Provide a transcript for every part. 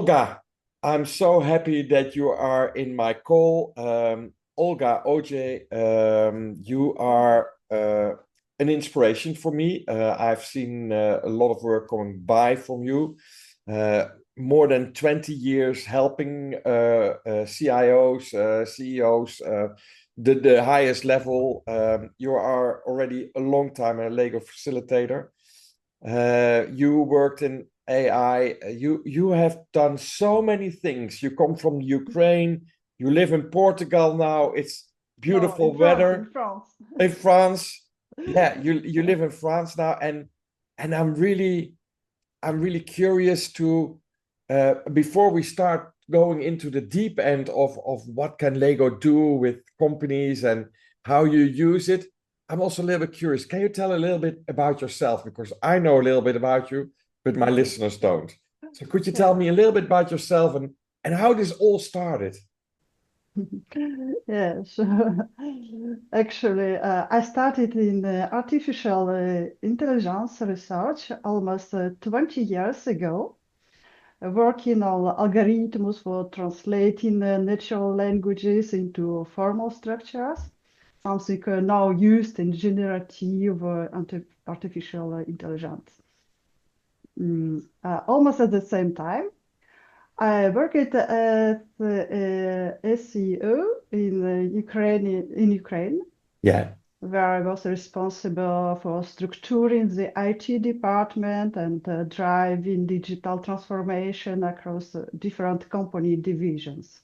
Olga, I'm so happy that you are in my call. Olga Augey, you are an inspiration for me. I've seen a lot of work coming by from you. Uh, More than 20 years helping CIOs, CEOs, the highest level. You are already a long time a Lego facilitator. You worked in AI. You have done so many things. You come from Ukraine. You live in Portugal now. It's No, beautiful in weather France. in France. Yeah, you live in France now, and I'm really curious to before we start going into the deep end of what can Lego do with companies and how you use it. I'm also a little bit curious. Can you tell a little bit about yourself? Because I know a little bit about you, but my listeners don't. So could you tell Yeah. me a little bit about yourself and how this all started? Yes. Actually, I started in artificial intelligence research almost 20 years ago, working on algorithms for translating natural languages into formal structures, something now used in generative artificial intelligence. Almost at the same time, I worked as SEO in Ukraine, Yeah, where I was responsible for structuring the IT department and driving digital transformation across different company divisions.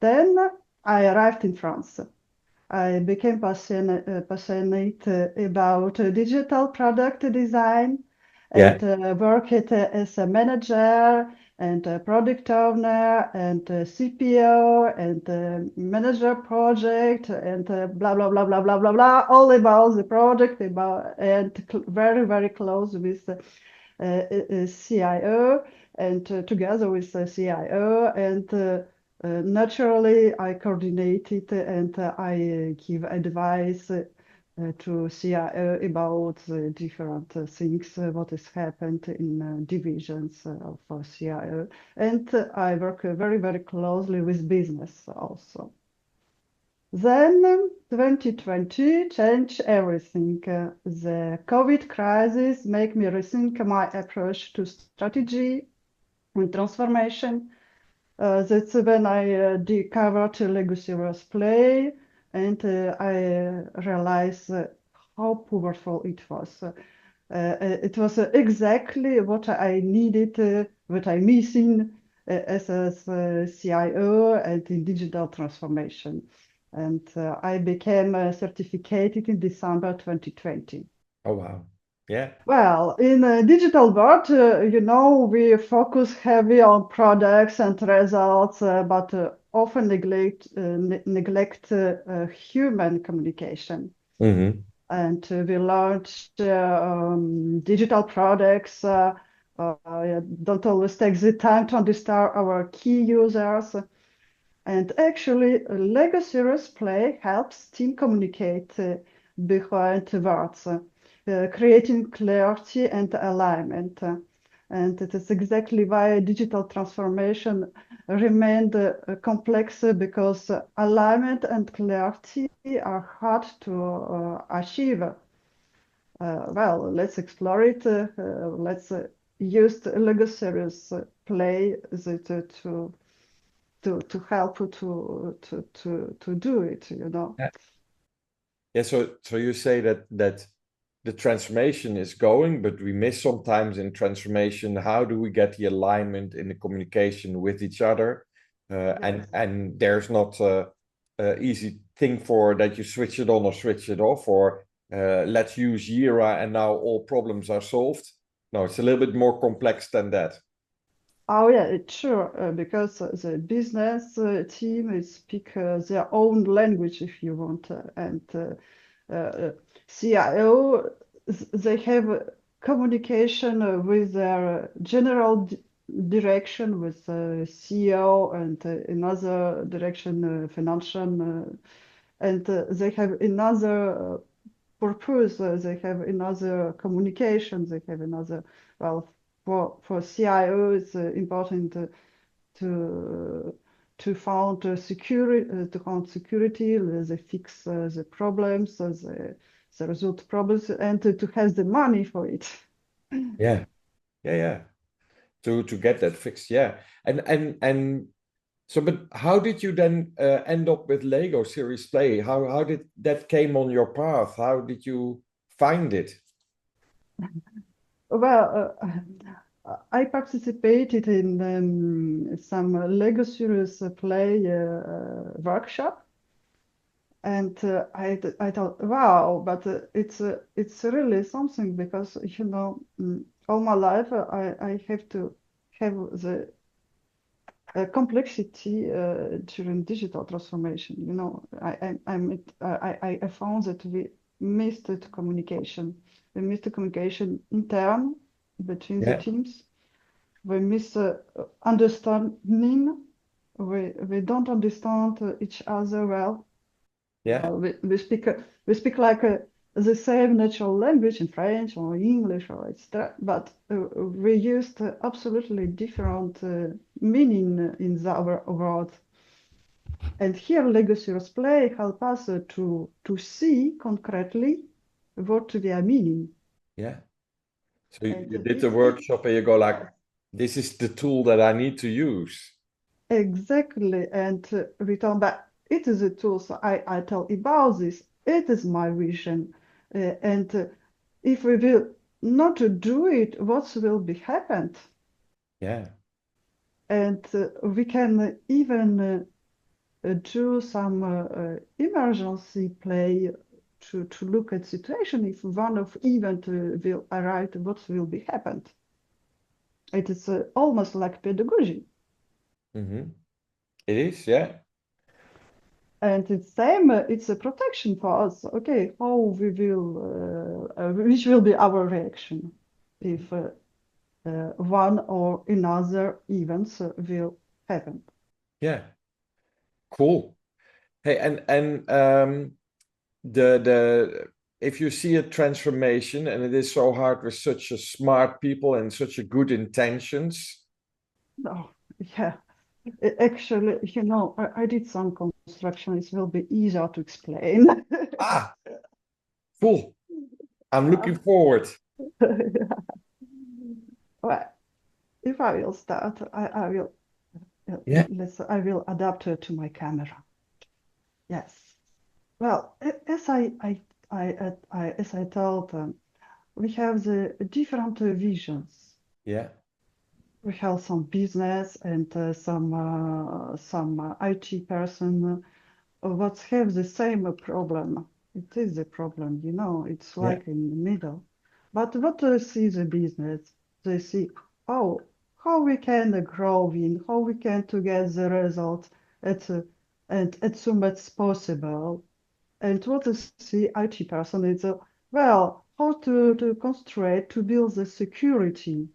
Then I arrived in France. I became passionate about digital product design and yeah. worked as a manager and a product owner and a CPO and manager project and blah blah blah blah blah blah blah, all about the project about and very very close with CIO and together with the CIO and naturally I coordinated and I give advice to CIO about the different things what has happened in divisions of CIO and I work very very closely with business also. Then 2020 changed everything. The COVID crisis made me rethink my approach to strategy and transformation. That's when I discovered Lego Serious Play and I realized how powerful it was. It was exactly what I needed, what I missing as a CIO and in digital transformation. And I became certificated in December 2020. Oh wow. Yeah. Well, in a digital world, we focus heavy on products and results, but often neglect human communication. Hmm. And we launched digital products, don't always take the time to understand our key users. And actually, Lego Serious Play helps team communicate behind words, creating clarity and alignment. And it is exactly why digital transformation remained complex because alignment and clarity are hard to achieve. Well, let's explore it. Let's use the Lego Serious Play to help to do it, you know. Yeah. Yeah. So you say that the transformation is going, but we miss sometimes in transformation. How do we get the alignment in the communication with each other? And Yes. and there's not a easy thing for that you switch it on or switch it off, or let's use Jira and now all problems are solved. No, it's a little bit more complex than that. Oh yeah, it's sure, because the business team is speak their own language if you want, and CIO they have communication with their general direction with CEO and another direction financial, and they have another purpose, they have another communication, they have another well. for CIO, it's important to found security, to found security, they fix the problems, the result problems, and to have the money for it. Yeah, yeah. To get that fixed, yeah. And so, but how did you then end up with Lego Series Play? How did that came on your path? How did you find it? Well, I participated in some Lego Series Play workshop, and I thought, wow, but it's really something because all my life I have to have the complexity during digital transformation. I found that we missed the communication. We missed the communication intern between the Yeah, teams. We miss understanding. We don't understand each other well. yeah, We speak like the same natural language in French or English or etc. But we used absolutely different meaning in our world. And here legacy play help us to see concretely what we are meaning. yeah. So And you did the workshop and you go like, yes, this is the tool that I need to use. exactly. And we talk about it is a tool. So I tell about this. It is my vision. And if we will not do it, what will be happened? Yeah, And we can even do some emergency play to look at situation if one of event will arrive, what will be happened. It is almost like pedagogy. mm-hmm. It is, yeah, And it's same, it's a protection for us. Okay, how we will, which will be our reaction if one or another events will happen. yeah. Cool. Hey, and the if you see a transformation and it is so hard with such a smart people and such a good intentions. Oh, yeah. Actually, I did some construction. It will be easier to explain. Ah, cool. I'm Uh, looking forward. well, if I will start, I will Yeah, I will adapt to my camera. Yes. Well, as I told them, we have the different visions. yeah, We have some business and some IT person what have the same problem. It is a problem, it's yeah, like in the middle. But what see the business? They see how how we can grow in, how we can to get the result at and as soon as possible. And what is the IT person is well, how to concentrate to build the security,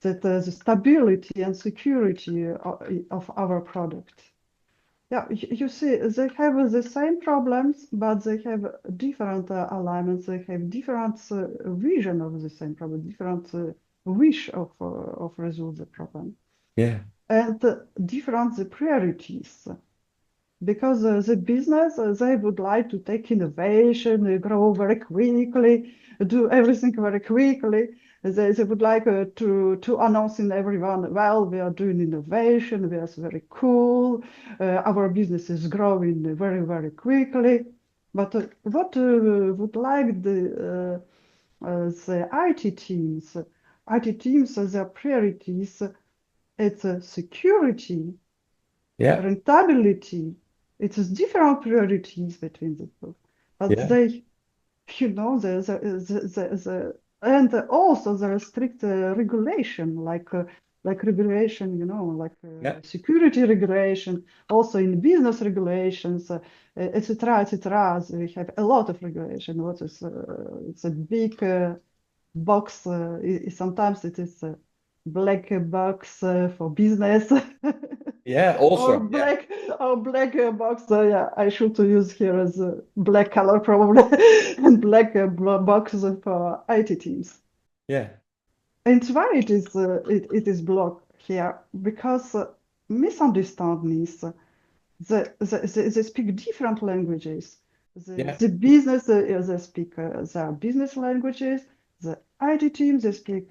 that the stability and security of our product. Yeah, you see, they have the same problems, but they have different alignments. They have different vision of the same problem, different wish of resolve the problem, yeah, and different the priorities. Because the business, they would like to take innovation, grow very quickly, do everything very quickly. They would like to announce in everyone, well, we are doing innovation, we are very cool, our business is growing very, very quickly. But what would like the IT teams? IT teams, their priorities, it's security, yeah, rentability. It is different priorities between the two, but yeah, they, and also there are strict regulation, like regulation, like yeah, security regulation, also in business regulations, etc., etc. We have a lot of regulation. What is it's a big box. Sometimes it is a black box for business. yeah. Or Also, yeah, black or black box. Yeah, I should use here as a black color probably, and black box for IT teams. yeah. And why it is blocked here? Because misunderstandings. They speak different languages. Yeah, The business they speak their business languages. The IT team they speak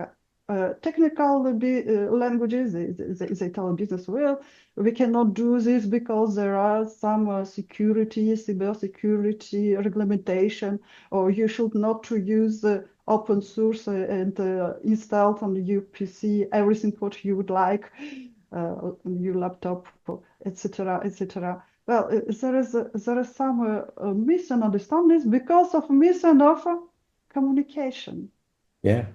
technical languages. They tell a business, well, we cannot do this because there are some security, cyber security regulation, or you should not to use open source and install on your PC everything what you would like on your laptop, etc., etc. Well, there is some misunderstandings because of communication, yeah,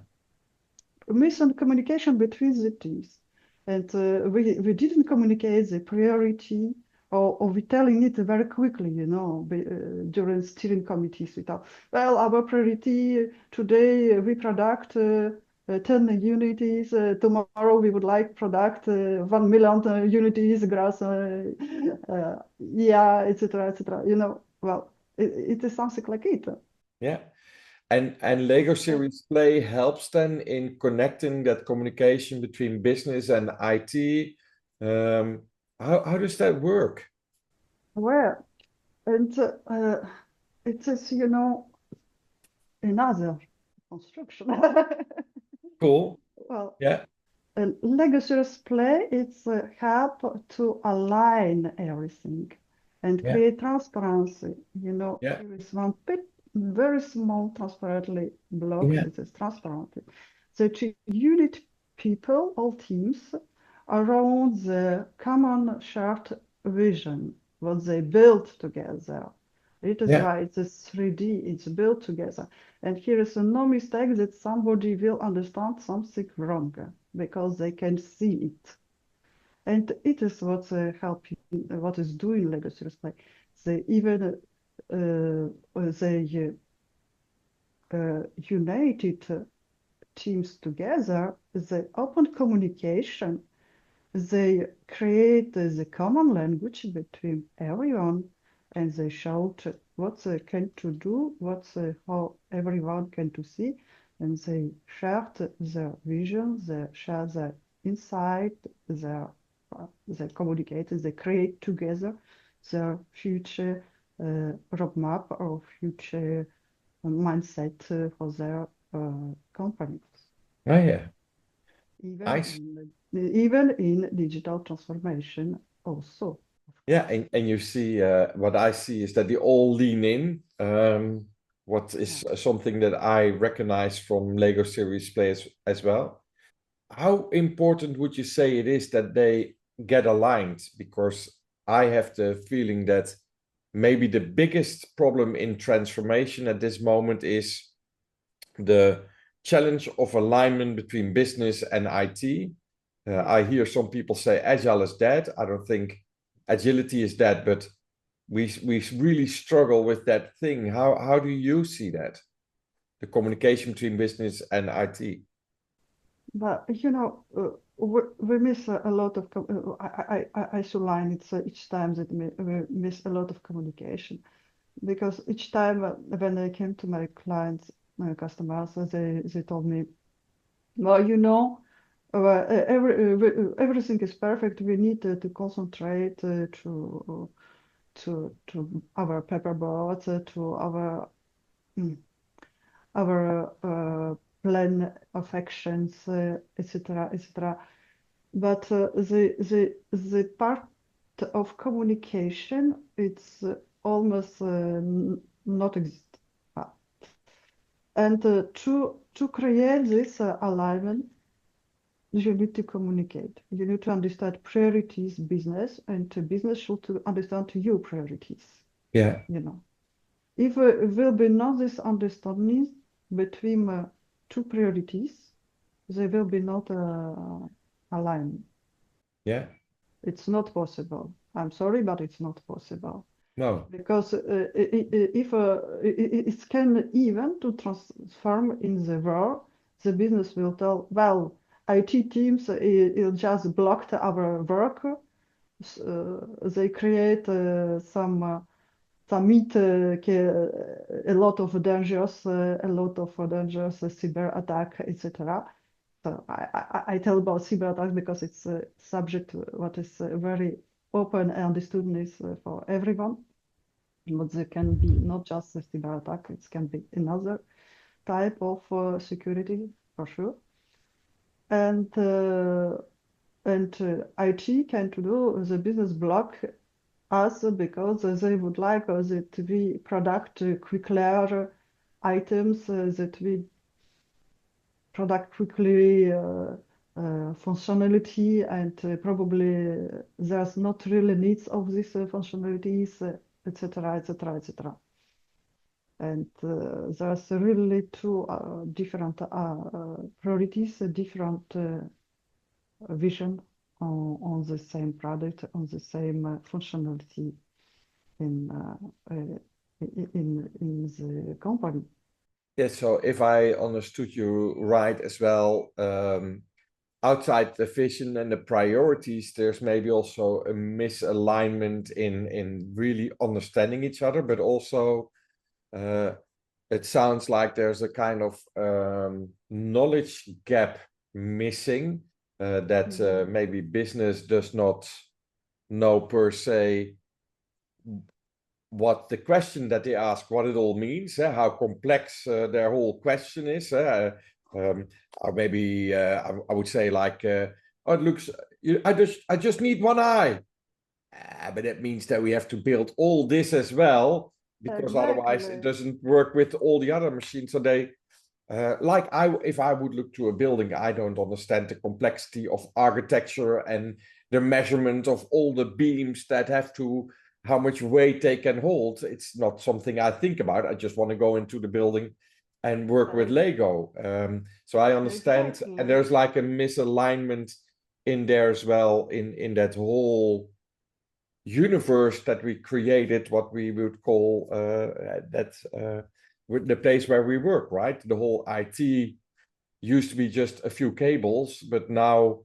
miscommunication between the teams, and we didn't communicate the priority, or we telling it very quickly, during steering committees. We thought, well, our priority today we product 10 unities. Tomorrow we would like product 1 million unities, grass, yeah, etc., etc. Well, it is something like it. yeah. And Lego Series Play helps then in connecting that communication between business and IT. Um, how does that work? Where and it is, another construction. Cool. Well, Yeah, Legacy's play it's help to align everything and yeah, create transparency. yeah, Here is one bit, very small transparently block. yeah, It is transparent. So to unite people, all teams, around the common shared vision, what they build together. It is yeah, why it's a 3D, it's built together. And here is no mistake that somebody will understand something wrong because they can see it. And it is what helping, what is doing legacy play. They even they united teams together. They open communication. They create the common language between everyone, and they shout what they can to do, how everyone can to see, and they shared their vision, they share their insight, they communicate, they create together their future roadmap or future mindset for their companies oh, yeah. even Nice. even in digital transformation also, of Yeah, course. and you see, what I see is that they all lean in. What Yeah. is something that I recognize from Lego Series players as well. How important would you say it is that they get aligned? Because I have the feeling that maybe the biggest problem in transformation at this moment is the challenge of alignment between business and IT. Yeah. I hear some people say agile is dead. I don't think agility is dead, but we really struggle with that thing. How do you see that? The communication between business and IT. But we miss a lot of I should line it's each time that we miss a lot of communication because each time when I came to my clients, my customers, they told me, well, everything is perfect. We need to concentrate to our paperboard, to mm, our plan of actions, etc., etc. But the part of communication, it's almost not exist. And to create this alignment, you need to communicate. You need to understand priorities, business, and business should to understand your priorities. Yeah, You know, if will be not this understanding between two priorities, they will be not aligned. yeah, It's not possible. I'm sorry, but it's not possible no, because if it can even to transform in the war, the business will tell, well, IT teams it just blocked our work. They create some meet a lot of dangers cyber attack, etc. So I tell about cyber attacks because it's a subject what is very open and understood for everyone. But there can be not just a cyber attack, it can be another type of security for sure. And IT can to do the business block us because they would like that we product quicker items that we product quickly functionality and probably there's not really needs of these functionalities, etc., etc., etc. And there's really two different priorities, different vision on the same product, on the same functionality in, in the company. Yes, so if I understood you right as well, outside the vision and the priorities, there's maybe also a misalignment in really understanding each other, but also it sounds like there's a kind of knowledge gap missing that maybe business does not know per se what the question that they ask, what it all means, how complex their whole question is. Or maybe I would say like, oh, it looks, I just need one eye. But that means that we have to build all this as well, because otherwise it doesn't work with all the other machines. So they, if I would look to a building, I don't understand the complexity of architecture and the measurement of all the beams that have to, how much weight they can hold. It's not something I think about. I just want to go into the building and work with Lego. So I understand, and there's like a misalignment in there as well, in that whole universe that we created, what we would call the place where we work, right? The whole IT used to be just a few cables, but now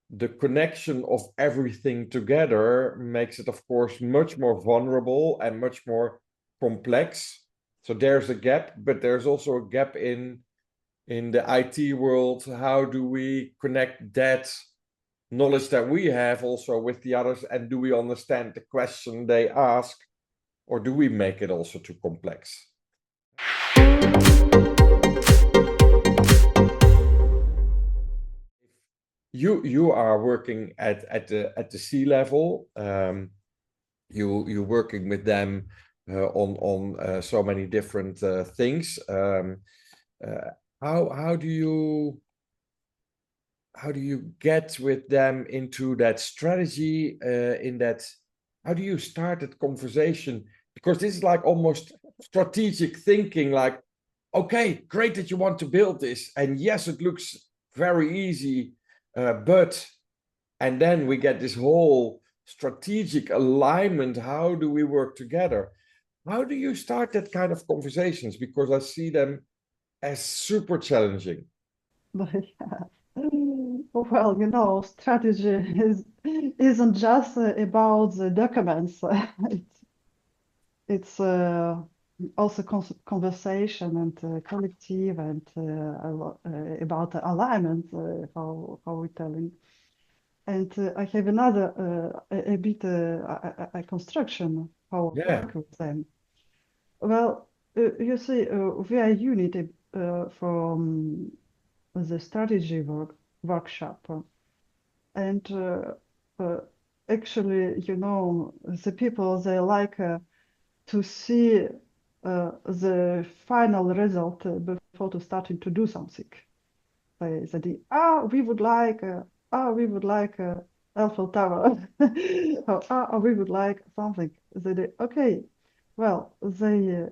the connection of everything together makes it, of course, much more vulnerable and much more complex. So there's a gap, but there's also a gap in the IT world. How do we connect that knowledge that we have also with the others, and do we understand the question they ask, or do we make it also too complex? You are working at the C level. You're working with them on so many different things. How do you get with them into that strategy? How do you start that conversation? Because this is like almost strategic thinking. Like, okay, great that you want to build this, and yes, it looks very easy. And then we get this whole strategic alignment. How do we work together? How do you start that kind of conversations? Because I see them as super challenging. But well, strategy isn't just about the documents. It's also conversation and collective and about alignment, how we're telling. And I have another a bit a construction how I work with them. Well, you see, we are unit from the strategy workshop, and actually, the people they like to see the final result before to starting to do something. They say, we would like Eiffel Tower, or we would like something. They do, okay, well, they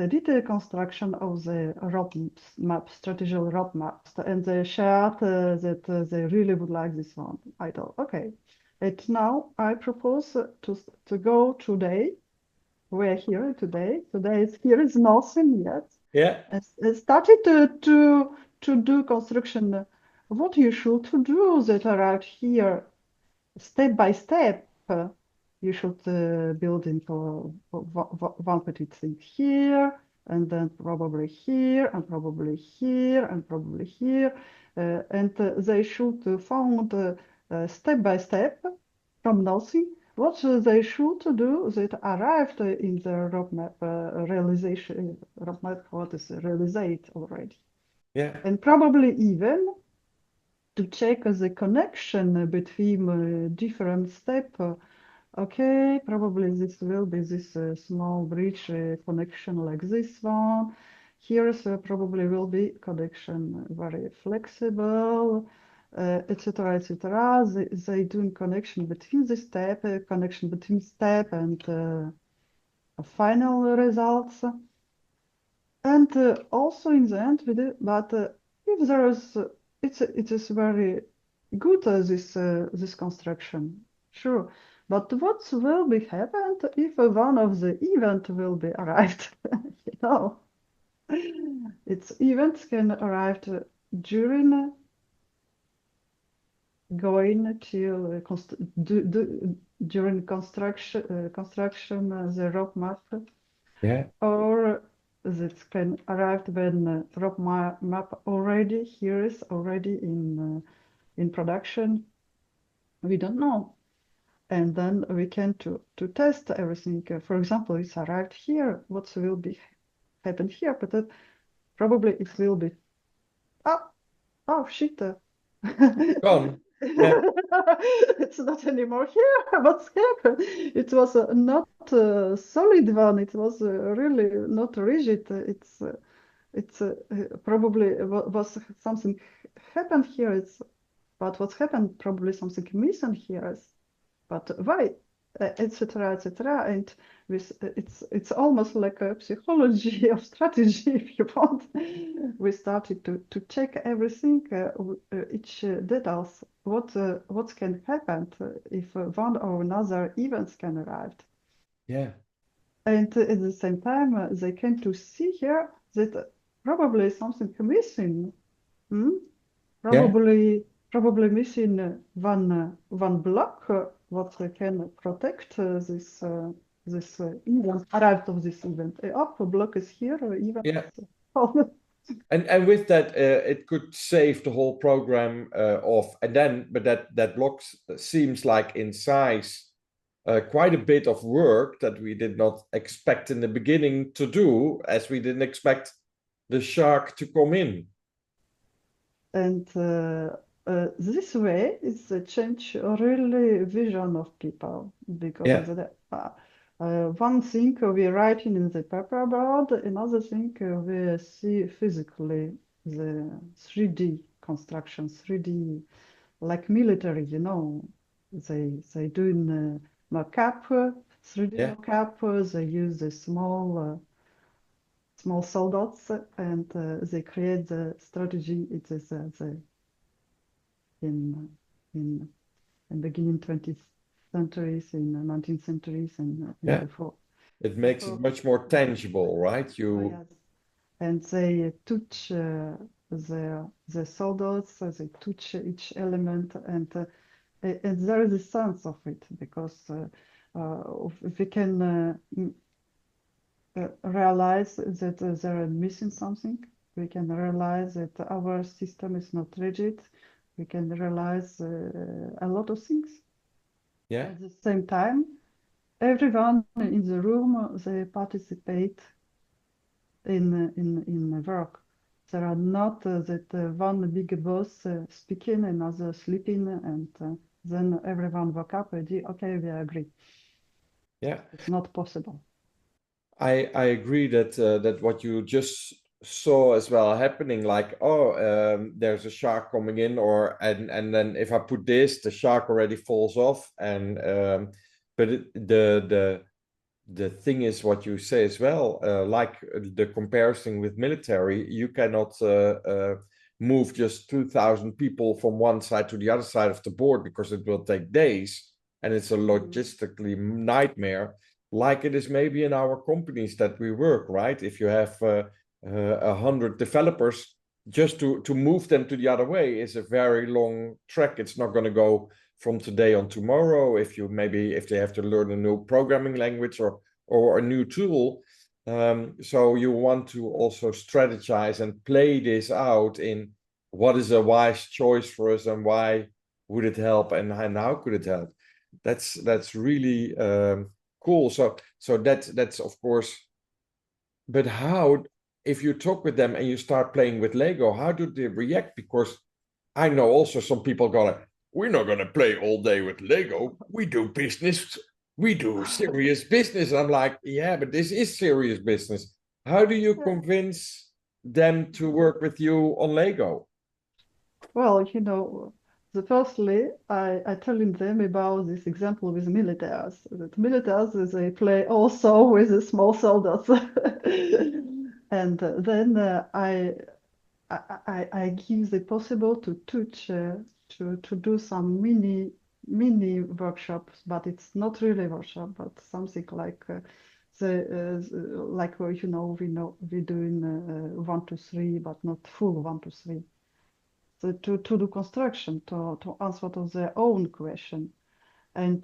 did a construction of the roadmap, strategic roadmap, and they shared that they really would like this one. I thought, okay, and now I propose to go today. We're here today. Here is nothing yet. Yeah. And started to do construction. What you should do that arrived here step by step. You should build in for one petit thing here, and then probably here, and probably here, and probably here. And they should found step by step from nothing what they should do that arrived in the roadmap realization, roadmap what is realized already. Yeah. And probably even to check the connection between different steps. Okay, probably this will be this small bridge connection like this one. Here's probably will be connection very flexible, etc., etc. They doing connection between the step, connection between step and final results. And also in the end, we do, but if there is, it is very good this construction, sure. But what will be happened if one of the event will be arrived? You know, its events can arrive during going to during construction the roadmap. Yeah. Or that can arrive when road map already here is already in production. We don't know, and then we can to test everything. For example, it's arrived here. What will be happen here? But probably it will be oh shit. Gone. Yeah. It's not anymore here. What's happened? It was not a solid one. It was really not rigid. It's probably was something happened here. But what's happened? Probably something missing here. But why? Etc. Etc. And with it's almost like a psychology of strategy, if you want. We started to check everything, each details, what can happen if one or another events can arrive. Yeah. And at the same time, they came to see here that probably something missing. Hmm? Yeah. Probably missing one block what can protect this event arrived of this event. Up block is here, event. Yeah. And with that, it could save the whole program off. And then, but that block seems like in size quite a bit of work that we did not expect in the beginning to do, as we didn't expect the shark to come in. And this way is a change really vision of people because Yeah. one thing we writing in the paperboard, another thing we see physically the 3D construction, 3D like military, you know, they doing mock-up, 3D Yeah. mock-up. They use the small soldats and they create the strategy. It is in in beginning 20th centuries, in 19th centuries, and Yeah. before. It makes it Before, much more tangible, right? You, yes. And they touch the soldats, they touch each element, and there is a sense of it because we can realize that they are missing something. We can realize that our system is not rigid. We can realize a lot of things. yeah. At the same time, everyone in the room they participate in the work. There are not that one big boss speaking, another sleeping, and then everyone woke up and okay, we agree. Yeah. It's not possible. I agree that that what you just saw as well happening, like, oh, there's a shark coming in, or and then if I put this, the shark already falls off, and but the thing is what you say as well, like the comparison with military, you cannot move just 2,000 people from one side to the other side of the board because it will take days and it's a logistically nightmare, like it is maybe in our companies that we work, right? If you have 100 developers, just to move them to the other way is a very long trek. It's not going to go from today on tomorrow. If they have to learn a new programming language or a new tool, So you want to also strategize and play this out in what is a wise choice for us and why would it help and how could it help. That's really cool. So that's of course. But how, if you talk with them and you start playing with Lego, how do they react? Because I know also some people gonna, we're not gonna play all day with Lego. We do business. We do serious business. I'm like, yeah, but this is serious business. How do you convince them to work with you on Lego? Well, firstly, I telling them about this example with militaries. That militaries, they play also with the small soldiers. And then I give the possible to teach to do some mini workshops, but it's not really workshop, but something like like we doing 1, 2, 3, but not full 1, 2, 3. So to do construction, to answer to their own question, and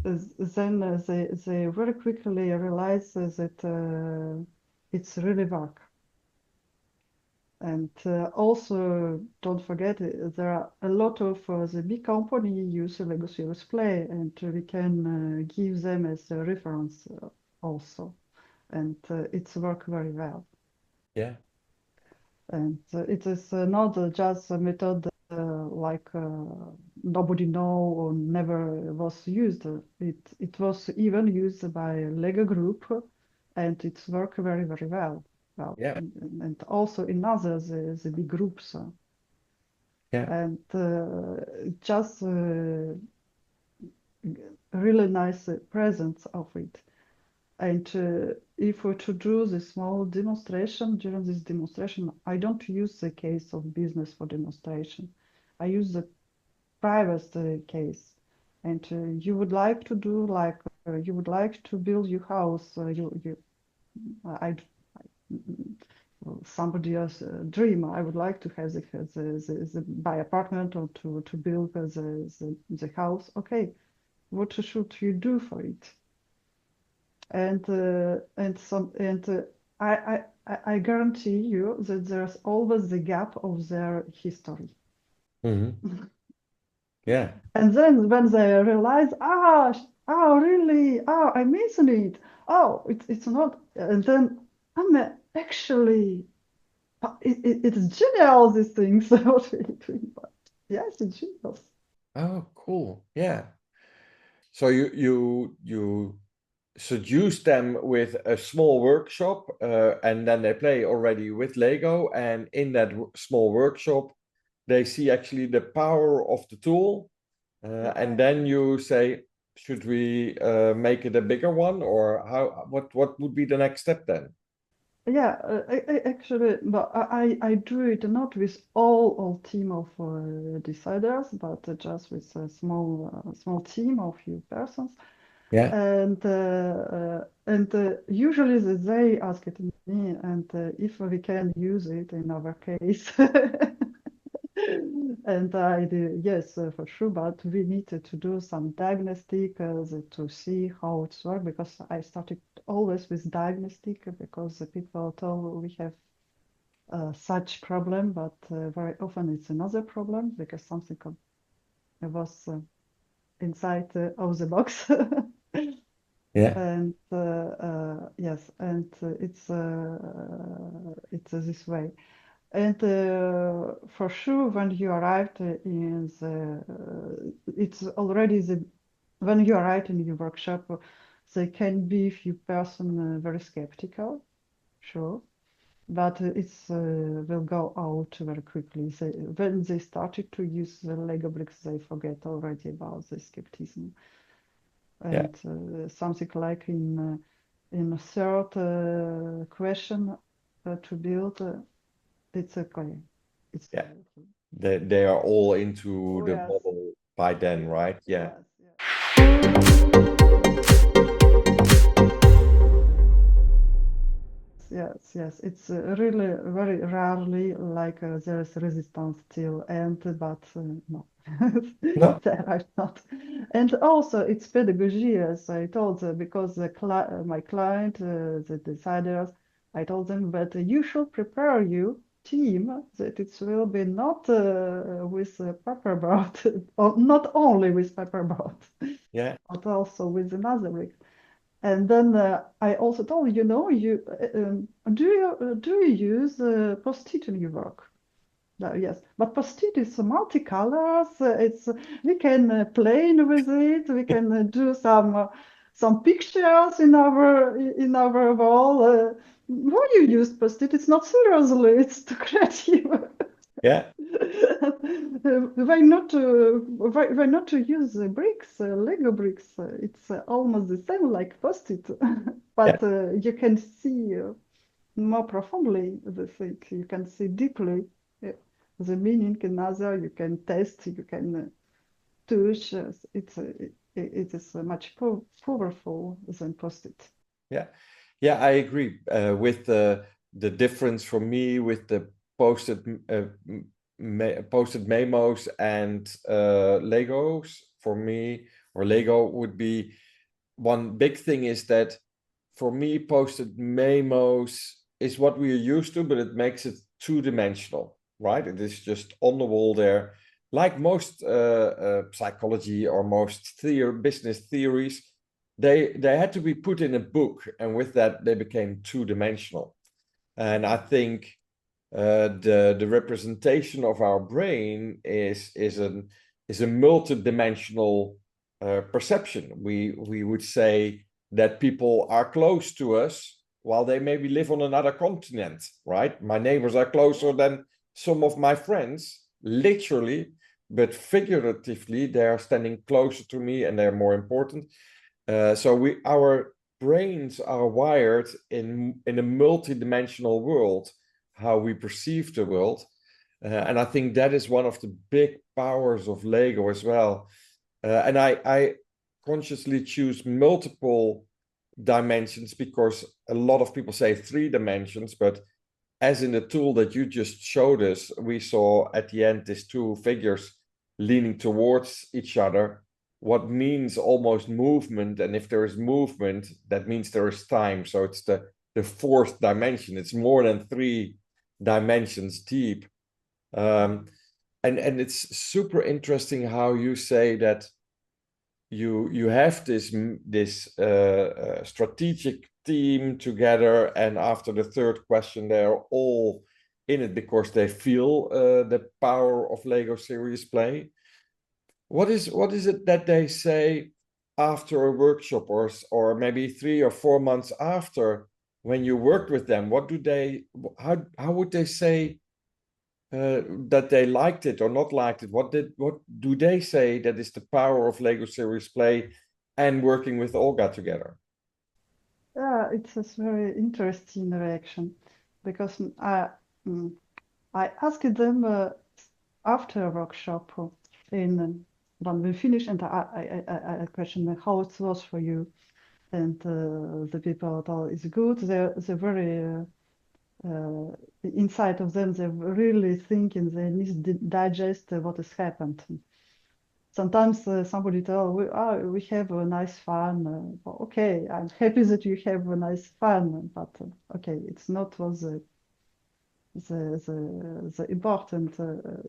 then they very quickly realize that it's really work. And also, don't forget, there are a lot of the big company use Lego Serious Play, and we can give them as a reference also. And it's work very well. Yeah. And it is not just a method like nobody know or never was used. It was even used by Lego group, and it's work very very well. Well, Yeah. and also in others the big groups, Yeah. and just really nice presence of it. And if we to do the small demonstration, during this demonstration, I don't use the case of business for demonstration. I use the private case. And you would like to do like you would like to build your house. I somebody else dream. I would like to have the buy apartment or to build the house. Okay, what should you do for it? And I guarantee you that there's always the gap of their history. Hmm. Yeah. And then when they realize, oh, really? Oh, I missed it. Oh, it's not. And then I'm actually, it's genial, these things. Yes, it's genius. Oh, cool. Yeah. So you seduce them with a small workshop, and then they play already with Lego, and in that small workshop, they see actually the power of the tool, and then you say, should we make it a bigger one, or how? What would be the next step then? Yeah, actually, but I do it not with all team of deciders, but just with a small team of few persons. Yeah. And usually they ask it me, and if we can use it in our case. And I do, yes, for sure, but we needed to do some diagnostic to see how it's work, because I started always with diagnostic because the people told we have such problem, but very often it's another problem because something was inside of the box. Yeah. And yes, and it's this way. And for sure, when you arrived in it's already when you arrive in your workshop, there can be few person very skeptical, sure, but it's will go out very quickly. When they started to use the Lego bricks, they forget already about the skepticism. Yeah. And something like in a third question to build, it's okay. It's Yeah. They are all into oh the yes, model by then, yes, right? Yeah. yes, yes. Yes, yes, it's really very rarely like there's resistance till end, but no. No. There are not. And also it's pedagogy, as I told, because my client, the deciders, I told them, but you should prepare your team that it will be not with paperboard, or not only with paperboard, Yeah. but also with another rig. And then I also told do you use post-it in your work? No, yes, but post-it is multicolors. It's we can play with it. We can do some pictures in our wall. Why you use post-it? It's not seriously. It's too creative. Yeah. Why not to use bricks, Lego bricks? It's almost the same like post-it, Yeah. but you can see more profoundly the thing. You can see deeply uh, the meaning in other. You can taste. You can touch. It is much powerful than post-it. Yeah. Yeah, I agree with the difference for me with the posted memos and Legos for me, or Lego would be one big thing is that for me, posted memos is what we are used to, but it makes it two-dimensional, right? It is just on the wall there. Like most psychology or most business theories, they had to be put in a book, and with that, they became two-dimensional. And I think the representation of our brain is a multidimensional perception. We would say that people are close to us while they maybe live on another continent, right? My neighbors are closer than some of my friends, literally, but figuratively, they are standing closer to me and they're more important. So our brains are wired in a multidimensional world, how we perceive the world. And I think that is one of the big powers of Lego as well. And I consciously choose multiple dimensions because a lot of people say three dimensions, but as in the tool that you just showed us, we saw at the end these two figures leaning towards each other, what means almost movement. And if there is movement, that means there is time. So it's the fourth dimension. It's more than three dimensions deep. And it's super interesting how you say that you have this strategic team together, and after the third question, they're all in it because they feel the power of Lego series play. What is it that they say after a workshop, or maybe 3 or 4 months after, when you worked with them? How would they say that they liked it or not liked it? What do they say that is the power of Lego series play and working with Olga together? Yeah, it's a very interesting reaction because mm, I asked them after a workshop in when we finished, and I questioned how it was for you, and the people thought it's good. They're very inside of them. They're really thinking. They need to digest what has happened. Sometimes somebody tell we have a nice fun. Well, okay, I'm happy that you have a nice fun, but okay, it's not was the important.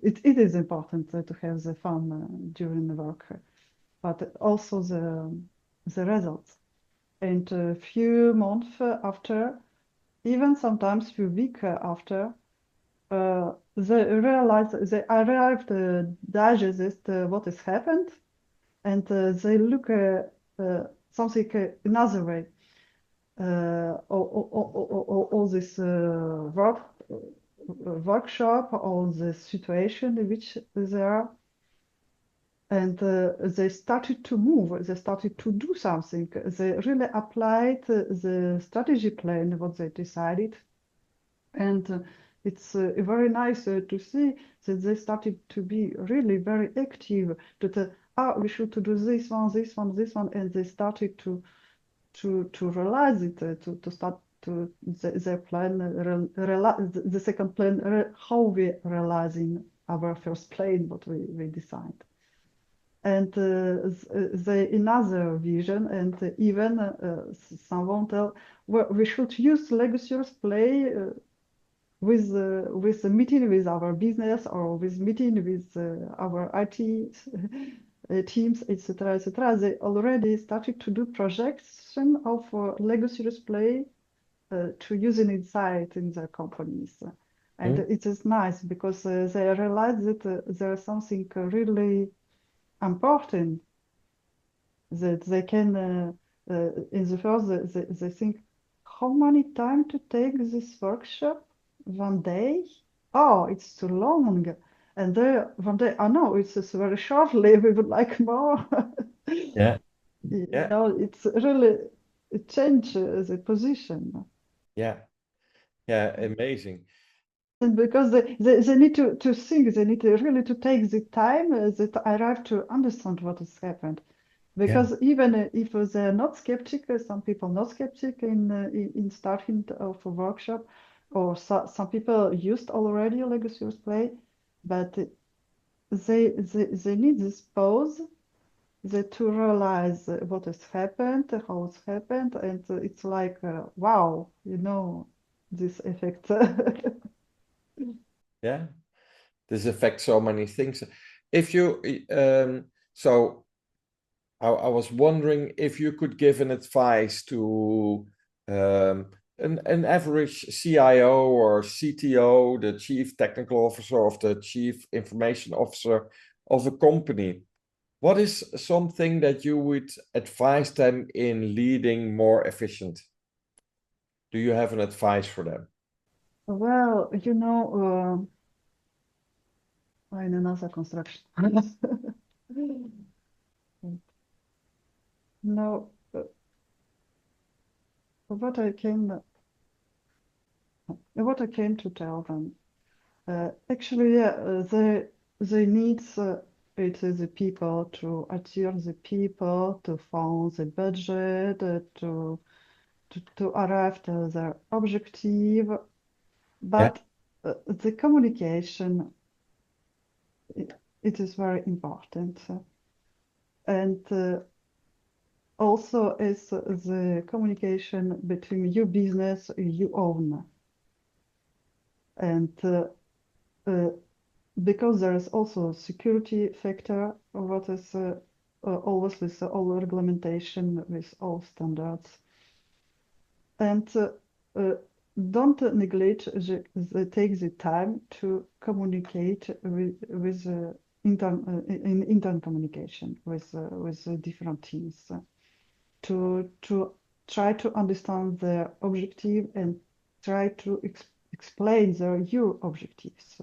It is important to have the fun during the work, but also the results. And a few months after, even sometimes few weeks after, they arrived digest what has happened, and they look something another way. All this workshop, all the situation in which they are, and they started to move. They started to do something. They really applied the strategy plan, what they decided, and it's very nice to see that they started to be really very active. We should to do this one, this one, this one, and they started to realize it, to start to their plan, the second plan, how we realizing. our first plane, what we designed. And the another vision, and even someone tell, well, we should use legacy play with a meeting with our business or with meeting with our IT teams, etc., etc. They already started to do projection of legacy play to use it inside in their companies. And Mm. it is nice because they realize that there's something really important that they can, in the first, they think, how many time to take this workshop? One day? Oh, it's too long. And one day, oh no, it's just very shortly, we would like more. Yeah, You yeah, know, it's really, it changes the position. yeah, yeah, amazing. And because they need to think, they need to really to take the time that arrive to understand what has happened. Yeah, Because even if they're not skeptic, some people not skeptic in starting of a workshop, or some people used already legacy play, but they need this pause to realize what has happened, how it's happened, and it's like wow, you know, this effect. yeah. This affects so many things. If you, so I was wondering if you could give an advice to an average CIO or CTO, the Chief Technical Officer or the Chief Information Officer of a company. What is something that you would advise them in leading more efficient? Do you have an advice for them? Well, you know, in another construction. No, what I came what I came to tell them. Actually, yeah, they need it is the people to attire the people to find the budget to arrive to their objective, Yeah, but the communication it is very important, and also is the communication between your business you own and. Uh, because there is also a security factor, what is always with all regulation, with all standards. And uh, don't neglect take the time to communicate with in intern communication with different teams to try to understand their objective and try to explain your objectives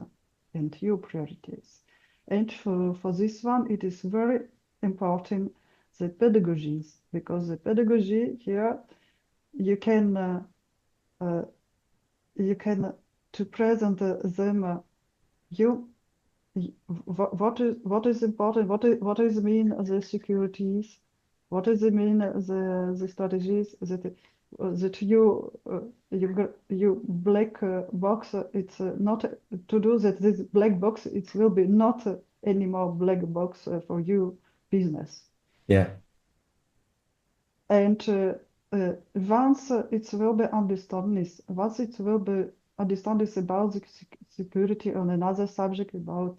and your priorities. And for this one, it is very important the pedagogies, because the pedagogy here you can uh, you can to present them you what is important, what is mean the securities, what does it mean the strategies that you black box it's not to do that this black box it will be not anymore black box for you business. yeah, And once it will be understood this, once it will be understood this about the security on another subject about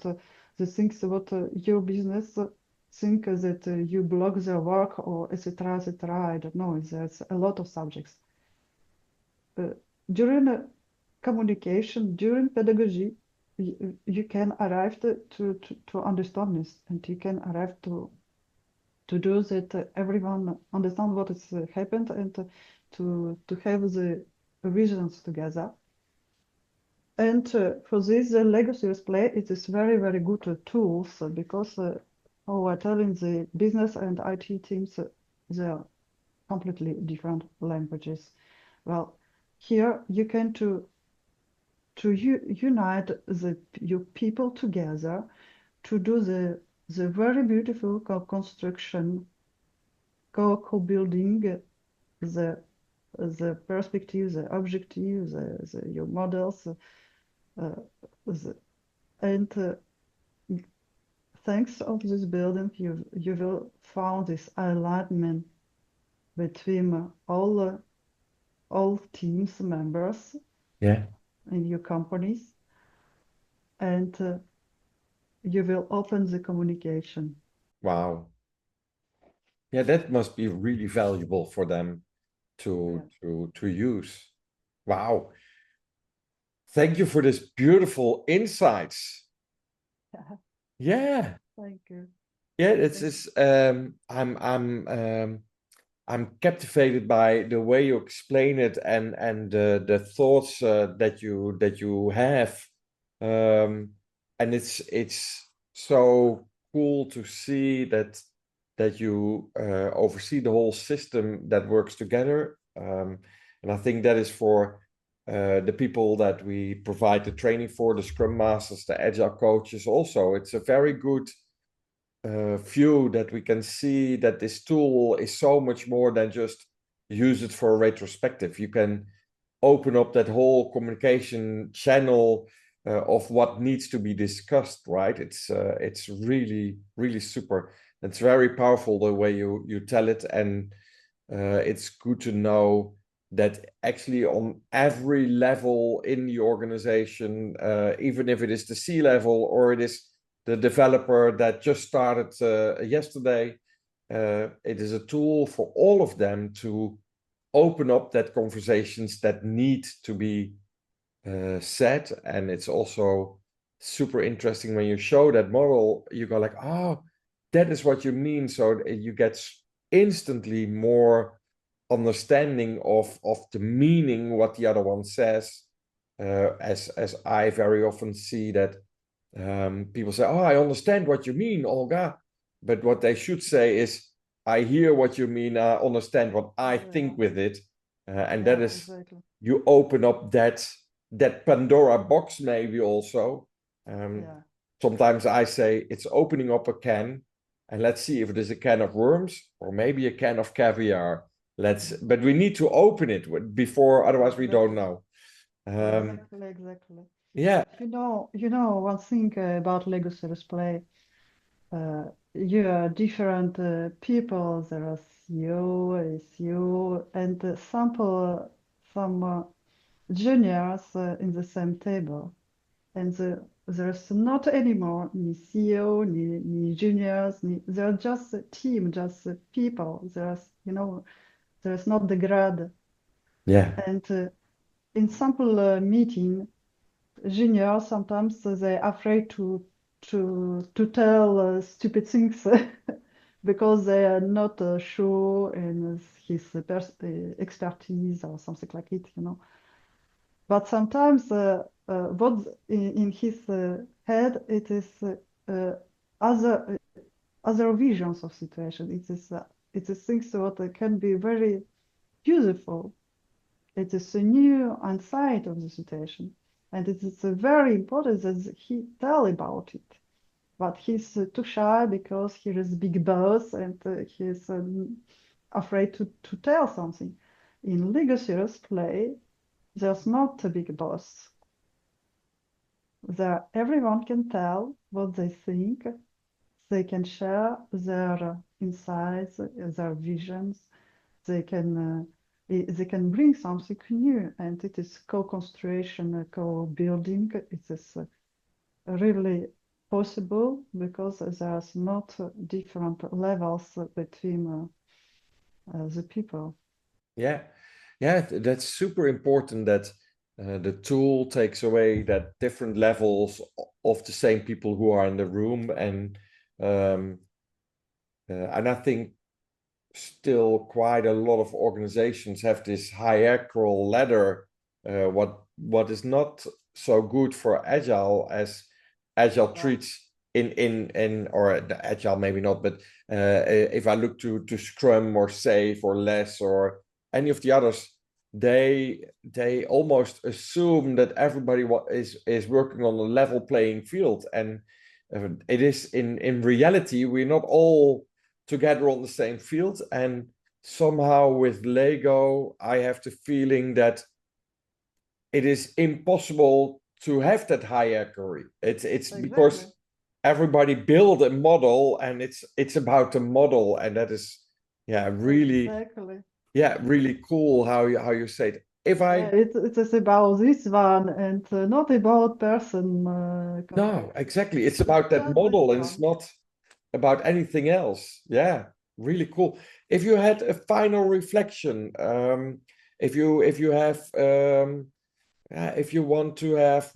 the things what your business think that you block their work or etc. etc. I don't know. There's a lot of subjects. Uh, during communication, during pedagogy, you can arrive to understand this, and you can arrive to do that everyone understand what has happened and to have the visions together. And for this, the legacy play it is very very good tools because how I telling the business and IT teams they are completely different languages. Well, here you can to unite your people together to do the very beautiful construction co-building the perspective, the objective, your models, uh, the, and thanks to this building, you will find this alignment between all teams members Yeah. in your companies, and you will open the communication. Wow. Yeah, that must be really valuable for them Yeah. to use. Wow. Thank you for this beautiful insights. Yeah. Thank you. Yeah, it's Thank just I'm captivated by the way you explain it and the thoughts that you have, and it's so cool to see that you oversee the whole system that works together, and I think that is for the people that we provide the training for, the Scrum Masters, the Agile coaches. Also, it's a very good view that we can see that this tool is so much more than just use it for a retrospective. You can open up that whole communication channel of what needs to be discussed, right? It's really really super. It's very powerful the way you tell it, and it's good to know that actually on every level in the organization, even if it is the C level or it is the developer that just started yesterday, it is a tool for all of them to open up that conversations that need to be said. And it's also super interesting when you show that model, you go like, oh, that is what you mean. So you get instantly more understanding of the meaning what the other one says. As I very often see that people say, "Oh, I understand what you mean, Olga," but what they should say is, "I hear what you mean. I understand what I Yeah, think with it," and that yeah, is exactly. you open up that Pandora box maybe also. Um, Yeah, Sometimes I say it's opening up a can, and let's see if it is a can of worms or maybe a can of caviar. But we need to open it before, otherwise we don't exactly, know. Um, exactly, exactly. yeah, One thing about Lego Serious Play. You are different people. There are CEO, ACO, and some juniors in the same table. And there's not anymore ni CEO, ni juniors, they're just a team, just people. There's not the grade. yeah, And in sample meeting, juniors sometimes they're afraid to tell stupid things because they are not sure in his expertise or something like it. But sometimes what in his head it is uh, other other visions of situation. It is things that can be very useful. It is a new insight of the situation, and it is very important that he tell about it. But he's too shy because he is big boss and he's afraid to tell something. In Legal Serious Play, there's not a big boss. There, everyone can tell what they think. They can share their insights, their visions. They can bring something new, and it is co-construction, co-building. It is really possible because there's not different levels between the people. yeah, yeah. That's super important that the tool takes away that different levels of the same people who are in the room, um, and I think still quite a lot of organizations have this hierarchical ladder, what is not so good for agile as agile Yeah, treats in or the agile maybe not, but if I look to Scrum or Safe or Less or any of the others, they almost assume that everybody is working on a level playing field, and it is in reality we're not all together on the same field. And somehow with Lego, I have the feeling that it is impossible to have that hierarchy. It's exactly. because everybody build a model, and it's about the model, and that is really Exactly. really cool how you say it. If Yeah, I it is about this one and not about person No, completely. exactly. It's about that Just this model, and it's one. not about anything else. Yeah, really cool. If you had a final reflection, if you have if you want to have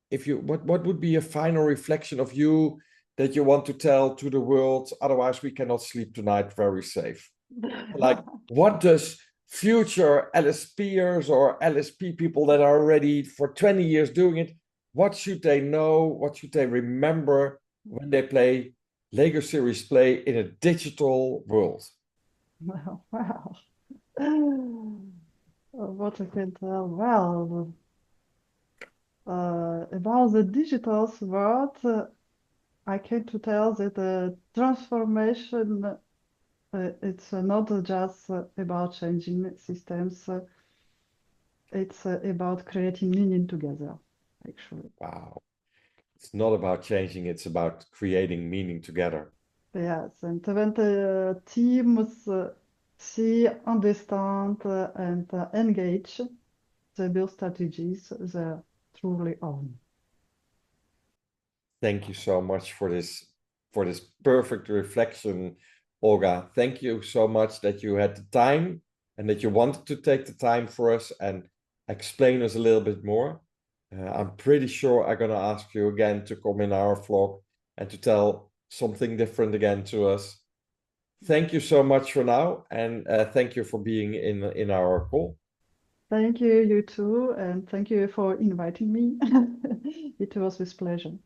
if you what would be a final reflection of you that you want to tell to the world? Otherwise, we cannot sleep tonight very safe. Like, what does future LSPers or LSP people that are already for 20 years doing it, what should they know? What should they remember when they play Lego Series Play in a digital world? Wow. What I can tell? Well, about the digital world, I can to tell that the transformation it's not just about changing systems. It's about creating meaning together, actually. Wow. It's not about changing, it's about creating meaning together. Yes, and when the teams see, understand, and engage, they build strategies they truly own. Thank you so much for this perfect reflection, Olga. Thank you so much that you had the time and that you wanted to take the time for us and explain us a little bit more. I'm pretty sure I'm gonna ask you again to come in our vlog and to tell something different again to us. Thank you so much for now, and thank you for being in our call. Thank you, you too, and thank you for inviting me. It was with pleasure.